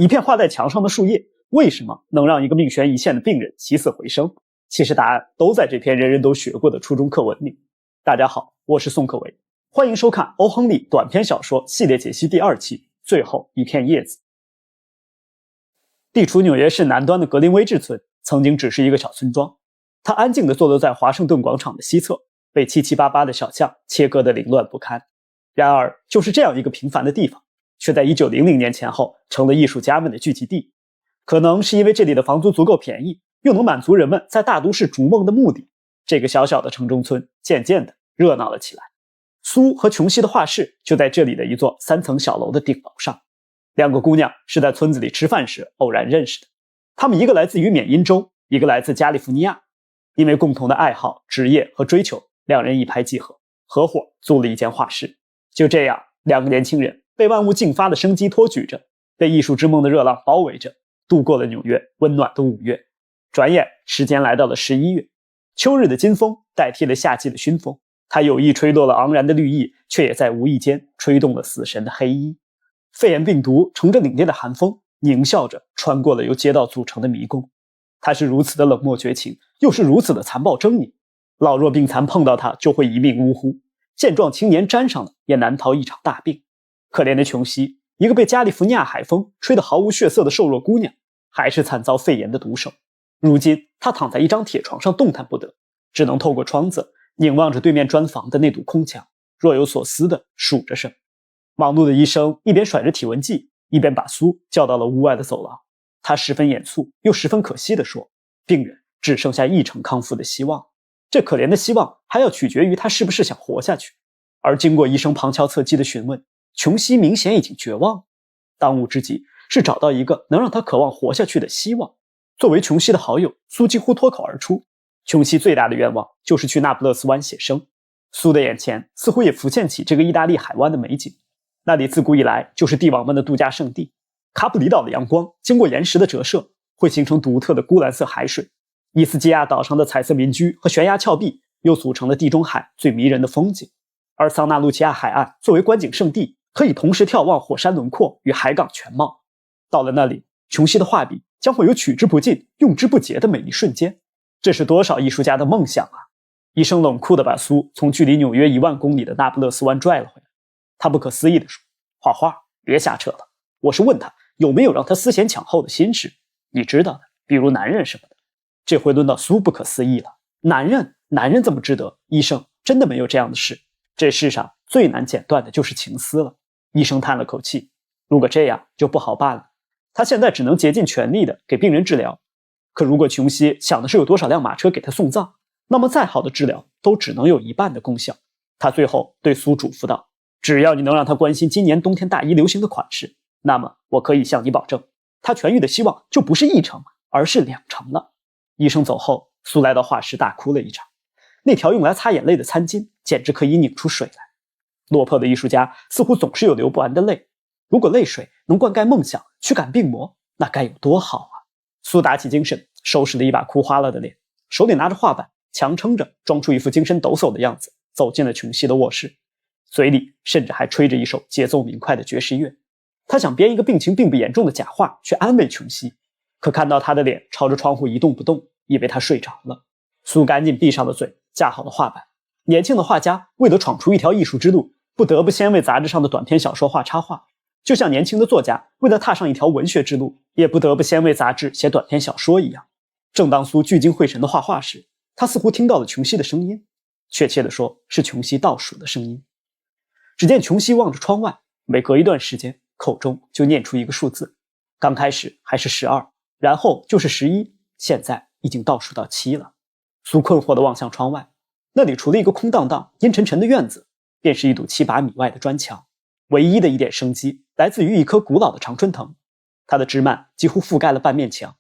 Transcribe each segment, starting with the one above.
一片画在墙上的树叶为什么能让一个命悬一线的病人起死回生？其实答案都在这篇人人都学过的初中课文里。大家好，我是宋可为，欢迎收看欧亨利短篇小说系列解析第2期，最后一片叶子。地处纽约市南端的格林威治村曾经只是一个小村庄，它安静地坐落在华盛顿广场的西侧，被七七八八的小巷切割得凌乱不堪。然而就是这样一个平凡的地方，却在1900年前后成了艺术家们的聚集地。可能是因为这里的房租足够便宜，又能满足人们在大都市逐梦的目的，这个小小的城中村渐渐地热闹了起来。苏和琼西的画室就在这里的一座3层小楼的顶楼上。两个姑娘是在村子里吃饭时偶然认识的，她们一个来自于缅因州，一个来自加利福尼亚。因为共同的爱好、职业和追求，两人一拍即合，合伙租了一间画室。就这样，两个年轻人被万物竞发的生机托举着，被艺术之梦的热浪包围着，度过了纽约温暖的5月。转眼时间来到了11月，秋日的金风代替了夏季的熏风，它有意吹落了昂然的绿意，却也在无意间吹动了死神的黑衣。肺炎病毒乘着凛冽的寒风，狞笑着穿过了由街道组成的迷宫。它是如此的冷漠绝情，又是如此的残暴狰狞。老弱病残碰到它就会一命呜呼，健壮青年沾上了也难逃一场大病。可怜的琼西，一个被加利福尼亚海风吹得毫无血色的瘦弱姑娘，还是惨遭肺炎的毒手。如今她躺在一张铁床上动弹不得，只能透过窗子凝望着对面砖房的那堵空墙，若有所思地数着什么。忙碌的医生一边甩着体温计，一边把苏叫到了屋外的走廊。他十分严肃又十分可惜地说，病人只剩下1成康复的希望，这可怜的希望还要取决于他是不是想活下去。而经过医生旁敲侧击的询问，琼西明显已经绝望。当务之急是找到一个能让他渴望活下去的希望。作为琼西的好友，苏几乎脱口而出，琼西最大的愿望就是去那不勒斯湾写生。苏的眼前似乎也浮现起这个意大利海湾的美景，那里自古以来就是帝王们的度假胜地。卡普里岛的阳光经过岩石的折射，会形成独特的钴蓝色海水。伊斯基亚岛上的彩色民居和悬崖峭壁又组成了地中海最迷人的风景。而桑纳路齐亚海岸作为观景胜地，可以同时眺望火山轮廓与海港全貌。到了那里，琼西的画笔将会有取之不尽、用之不竭的美丽瞬间。这是多少艺术家的梦想啊！医生冷酷地把苏从距离纽约1万公里的那不勒斯湾拽了回来。他不可思议地说，画画别瞎扯了，我是问他有没有让他思前抢后的心事，你知道的，比如男人什么的。这回轮到苏不可思议了，男人怎么值得？医生真的没有这样的事，这世上最难剪断的就是情丝了。医生叹了口气，如果这样就不好办了，他现在只能竭尽全力的给病人治疗。可如果琼西想的是有多少辆马车给他送葬，那么再好的治疗都只能有1半的功效。他最后对苏嘱咐道，只要你能让他关心今年冬天大衣流行的款式，那么我可以向你保证，他痊愈的希望就不是1成，而是2成了。医生走后，苏来到画室大哭了一场。那条用来擦眼泪的餐巾简直可以拧出水来。落魄的艺术家似乎总是有流不完的泪，如果泪水能灌溉梦想，驱赶病魔，那该有多好啊！苏打起精神，收拾了一把哭花了的脸，手里拿着画板，强撑着装出一副精神抖擞的样子，走进了琼西的卧室，嘴里甚至还吹着一首节奏明快的爵士乐。他想编一个病情并不严重的假话去安慰琼西，可看到他的脸朝着窗户一动不动，以为他睡着了。苏赶紧闭上了嘴，架好了画板。年轻的画家为了闯出一条艺术之路，不得不先为杂志上的短篇小说画插画，就像年轻的作家为了踏上一条文学之路，也不得不先为杂志写短篇小说一样。正当苏聚精会神的画画时，他似乎听到了琼西的声音，确切地说是琼西倒数的声音。只见琼西望着窗外，每隔一段时间口中就念出一个数字，刚开始还是12，然后就是11，现在已经倒数到7了。苏困惑地望向窗外，那里除了一个空荡荡阴沉沉的院子，便是一堵7、8米外的砖墙。唯一的一点生机来自于一棵古老的常春藤，它的枝蔓几乎覆盖了半面墙，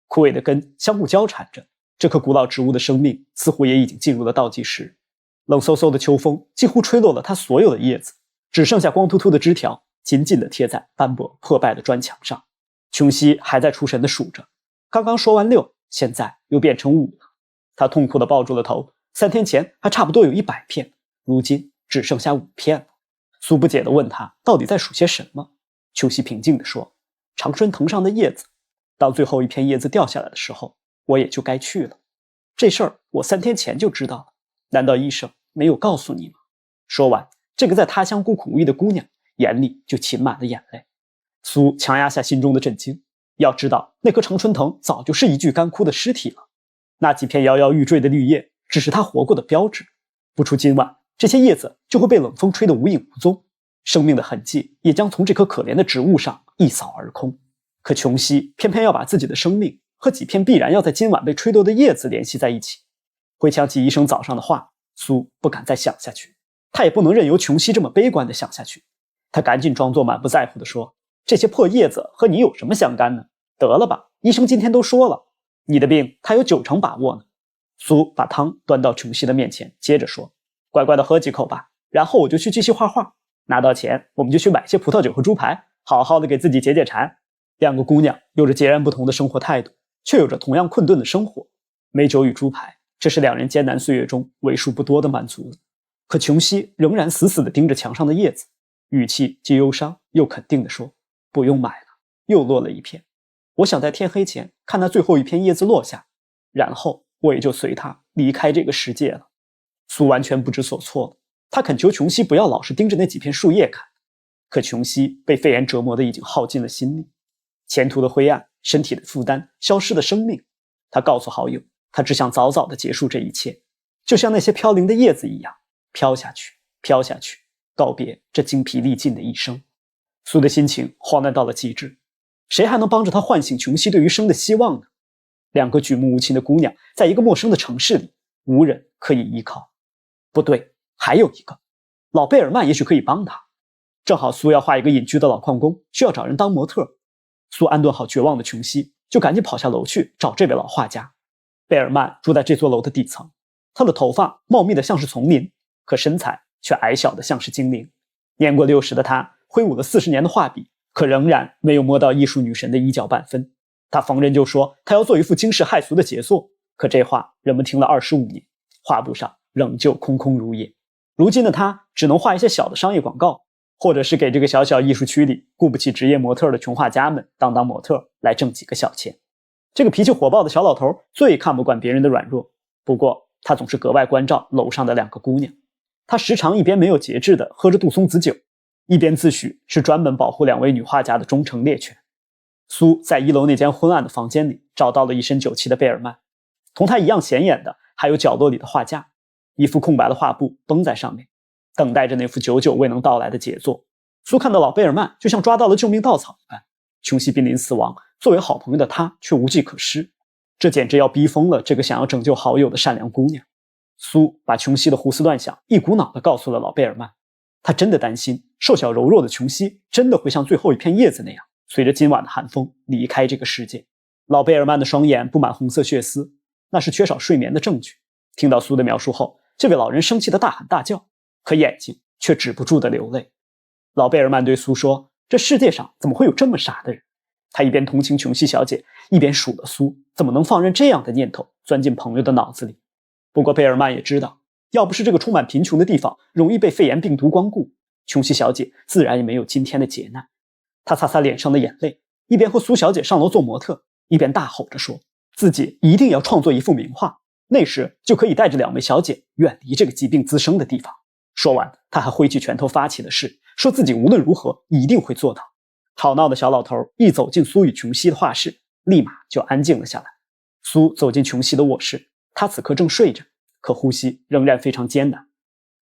枯萎的根相互交缠着，这棵古老植物的生命似乎也已经进入了倒计时。冷飕飕的秋风几乎吹落了它所有的叶子，只剩下光秃秃的枝条紧紧地贴在斑驳破败的砖墙上。琼西还在出神地数着，刚刚说完6，现在又变成5了。他痛苦地抱住了头，3天前还差不多有100片，如今只剩下5片了。苏不解地问他到底在数些什么。琼西平静地说，常春藤上的叶子，当最后一片叶子掉下来的时候，我也就该去了。这事儿我3天前就知道了，难道医生没有告诉你吗？说完，这个在他乡孤苦无依的姑娘眼里就噙满了眼泪。苏强压下心中的震惊，要知道那棵常春藤早就是一具干枯的尸体了，那几片摇摇欲坠的绿叶只是它活过的标志。不出今晚，这些叶子就会被冷风吹得无影无踪，生命的痕迹也将从这棵可怜的植物上一扫而空。可琼西偏偏要把自己的生命和几片必然要在今晚被吹落的叶子联系在一起。回想起医生早上的话，苏不敢再想下去，他也不能任由琼西这么悲观地想下去。他赶紧装作满不在乎地说，这些破叶子和你有什么相干呢？得了吧，医生今天都说了，你的病他有90%把握呢。苏把汤端到琼西的面前，接着说，乖乖的喝几口吧，然后我就去继续画画，拿到钱我们就去买些葡萄酒和猪排，好好的给自己解解馋。2个姑娘有着截然不同的生活态度，却有着同样困顿的生活。美酒与猪排，这是2人艰难岁月中为数不多的满足了。可琼西仍然死死地盯着墙上的叶子，语气既忧伤又肯定地说，不用买了，又落了一片。我想在天黑前看那最后一片叶子落下，然后我也就随它离开这个世界了。苏完全不知所措了，他恳求琼西不要老是盯着那几片树叶看，可琼西被肺炎折磨得已经耗尽了心力，前途的灰暗，身体的负担，消失的生命。他告诉好友，他只想早早地结束这一切，就像那些飘零的叶子一样，飘下去，飘下去，告别这精疲力尽的一生。苏的心情慌乱到了极致，谁还能帮着他唤醒琼西对余生的希望呢？2个举目无亲的姑娘，在一个陌生的城市里，无人可以依靠。不对，还有一个，老贝尔曼也许可以帮他。正好苏要画一个隐居的老矿工，需要找人当模特。苏安顿好绝望的琼西，就赶紧跑下楼去找这位老画家。贝尔曼住在这座楼的底层，他的头发茂密的像是丛林，可身材却矮小的像是精灵。年过60的他挥舞了40年的画笔，可仍然没有摸到艺术女神的衣角半分。他逢人就说他要做一幅惊世骇俗的杰作，可这话人们听了25年，画布上仍旧空空如也。如今的他只能画一些小的商业广告，或者是给这个小小艺术区里雇不起职业模特的穷画家们当模特来挣几个小钱。这个脾气火爆的小老头最看不惯别人的软弱，不过他总是格外关照楼上的2个姑娘。他时常一边没有节制地喝着杜松子酒，一边自诩是专门保护2位女画家的忠诚猎犬。苏在1楼那间昏暗的房间里找到了一身酒气的贝尔曼，同他一样显眼的还有角落里的画架，一幅空白的画布绷在上面，等待着那幅久久未能到来的杰作。苏看到老贝尔曼就像抓到了救命稻草一般，琼西濒临死亡，作为好朋友的他却无计可施，这简直要逼疯了这个想要拯救好友的善良姑娘。苏把琼西的胡思乱想一股脑地告诉了老贝尔曼，他真的担心瘦小柔弱的琼西真的会像最后一片叶子那样，随着今晚的寒风离开这个世界。老贝尔曼的双眼布满红色血丝，那是缺少睡眠的证据。听到苏的描述后，这位老人生气地大喊大叫，可眼睛却止不住地流泪。老贝尔曼对苏说，这世界上怎么会有这么傻的人？他一边同情琼西小姐，一边数了苏怎么能放任这样的念头钻进朋友的脑子里。不过贝尔曼也知道，要不是这个充满贫穷的地方容易被肺炎病毒光顾，琼西小姐自然也没有今天的劫难。他擦擦脸上的眼泪，一边和苏小姐上楼做模特，一边大吼着说，自己一定要创作一幅名画，那时就可以带着2位小姐远离这个疾病滋生的地方。说完，他还挥起拳头发起了誓，说自己无论如何一定会做到。吵闹的小老头一走进苏与琼西的画室，立马就安静了下来。苏走进琼西的卧室，他此刻正睡着，可呼吸仍然非常艰难。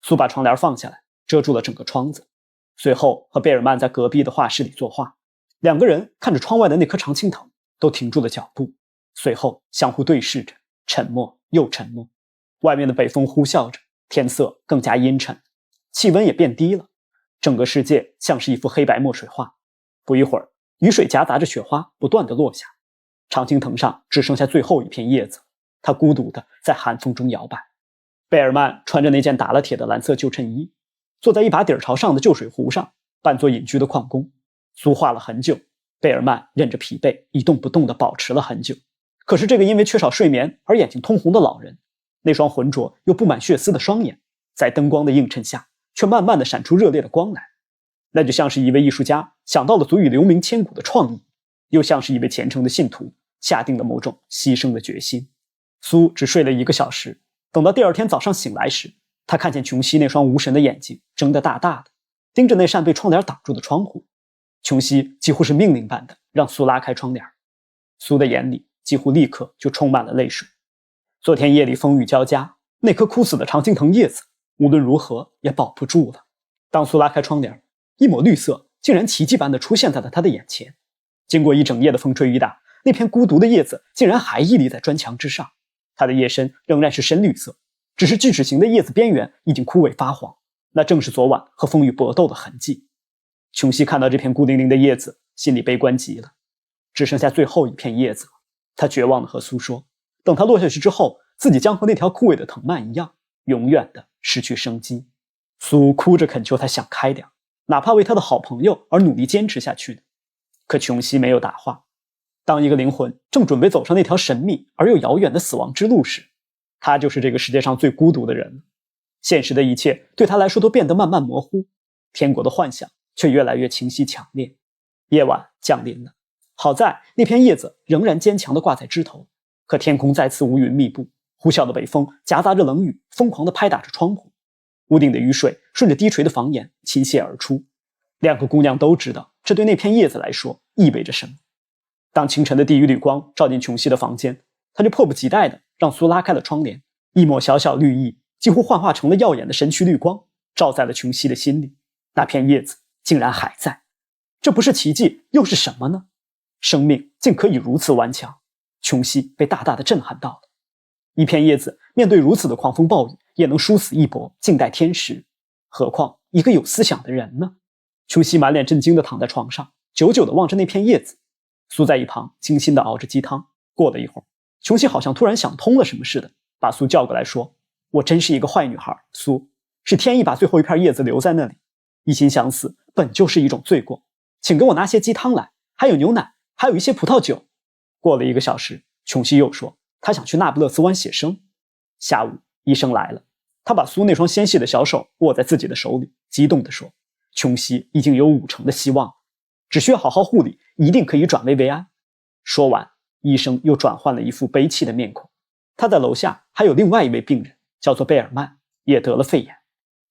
苏把窗帘放下来，遮住了整个窗子，随后和贝尔曼在隔壁的画室里作画。2个人看着窗外的那棵常青藤，都停住了脚步，随后相互对视着，沉默又沉默。外面的北风呼啸着，天色更加阴沉，气温也变低了，整个世界像是一幅黑白墨水画。不一会儿，雨水夹杂着雪花不断地落下，常青藤上只剩下最后一片叶子，它孤独地在寒风中摇摆。贝尔曼穿着那件打了铁的蓝色旧衬衣，坐在一把底儿朝上的旧水壶上，扮作隐居的矿工。苏画了很久，贝尔曼忍着疲惫一动不动地保持了很久。可是这个因为缺少睡眠而眼睛通红的老人，那双浑浊又布满血丝的双眼，在灯光的映衬下却慢慢地闪出热烈的光来。那就像是一位艺术家想到了足以留名千古的创意，又像是一位虔诚的信徒，下定了某种牺牲的决心。苏只睡了1个小时，等到第二天早上醒来时，他看见琼西那双无神的眼睛睁得大大的，盯着那扇被窗帘挡住的窗户。琼西几乎是命令般的让苏拉开窗帘，苏的眼里几乎立刻就充满了泪水。昨天夜里风雨交加，那棵枯死的常青藤叶子无论如何也保不住了。当苏拉开窗帘，一抹绿色竟然奇迹般的出现在了他的眼前。经过一整夜的风吹雨打，那片孤独的叶子竟然还屹立在砖墙之上。它的叶身仍然是深绿色，只是锯齿形的叶子边缘已经枯萎发黄，那正是昨晚和风雨搏斗的痕迹。琼西看到这片孤零零的叶子，心里悲观极了。只剩下最后一片叶子了，他绝望地和苏说，等它落下去之后，自己将和那条枯萎的藤蔓一样，永远地失去生机。苏哭着恳求他想开点，哪怕为他的好朋友而努力坚持下去的。可琼西没有答话。当一个灵魂正准备走上那条神秘而又遥远的死亡之路时，他就是这个世界上最孤独的人了。现实的一切对他来说都变得慢慢模糊，天国的幻想却越来越清晰强烈。夜晚降临了，好在那片叶子仍然坚强地挂在枝头，可天空再次乌云密布，呼啸的北风夹杂着冷雨，疯狂地拍打着窗户。屋顶的雨水顺着低垂的房檐倾泻而出。2个姑娘都知道这对那片叶子来说意味着什么。当清晨的第一缕光照进琼西的房间，他就迫不及待地让苏拉开了窗帘。一抹小小绿意几乎幻化成了耀眼的神曲绿光，照在了琼西的心里。那片叶子竟然还在，这不是奇迹又是什么呢？生命竟可以如此顽强。琼西被大大的震撼到了。一片叶子面对如此的狂风暴雨也能殊死一搏，静待天时，何况一个有思想的人呢？琼西满脸震惊地躺在床上，久久地望着那片叶子。苏在一旁精心地熬着鸡汤。过了一会儿，琼西好像突然想通了什么似的，把苏叫过来说，我真是一个坏女孩，苏，是天意把最后一片叶子留在那里，一心想死本就是一种罪过，请给我拿些鸡汤来，还有牛奶，还有一些葡萄酒。过了1个小时，琼西又说他想去那不勒斯湾写生。下午医生来了，他把苏那双纤细的小手握在自己的手里，激动地说，琼西已经有50%的希望，只需要好好护理，一定可以转危为安。说完，医生又转换了一副悲戚的面孔。他在楼下还有另外一位病人，叫做贝尔曼，也得了肺炎，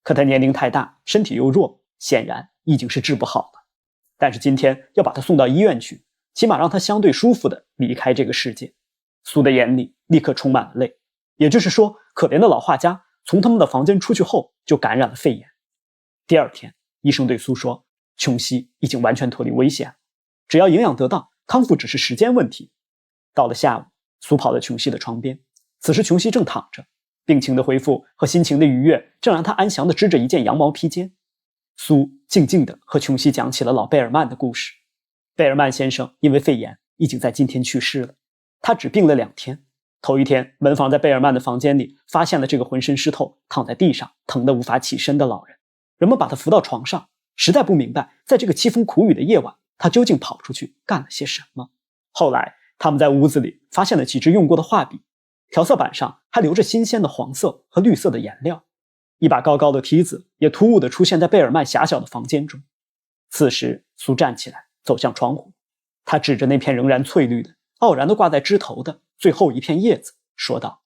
可他年龄太大，身体又弱，显然已经是治不好了。但是今天要把他送到医院去，起码让他相对舒服地离开这个世界。苏的眼里立刻充满了泪，也就是说，可怜的老画家从他们的房间出去后就感染了肺炎。第二天，医生对苏说，琼西已经完全脱离危险，只要营养得当，康复只是时间问题。到了下午，苏跑到琼西的床边，此时琼西正躺着，病情的恢复和心情的愉悦正让他安详地织着一件羊毛披肩。苏静静地和琼西讲起了老贝尔曼的故事。贝尔曼先生因为肺炎已经在今天去世了，他只病了2天。头一天，门房在贝尔曼的房间里发现了这个浑身湿透、躺在地上疼得无法起身的老人，人们把他扶到床上，实在不明白在这个凄风苦雨的夜晚，他究竟跑出去干了些什么。后来他们在屋子里发现了几支用过的画笔，调色板上还留着新鲜的黄色和绿色的颜料。一把高高的梯子也突兀地出现在贝尔曼狭小的房间中。此时苏站起来走向窗户，他指着那片仍然翠绿的、傲然地挂在枝头的最后一片叶子说道，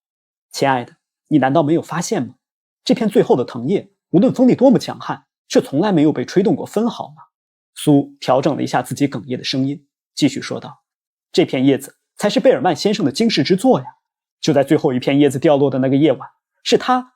亲爱的，你难道没有发现吗？这片最后的藤叶无论风力多么强悍，却从来没有被吹动过分毫吗？苏调整了一下自己哽咽的声音，继续说道，这片叶子才是贝尔曼先生的惊世之作呀！就在最后一片叶子掉落的那个夜晚，是他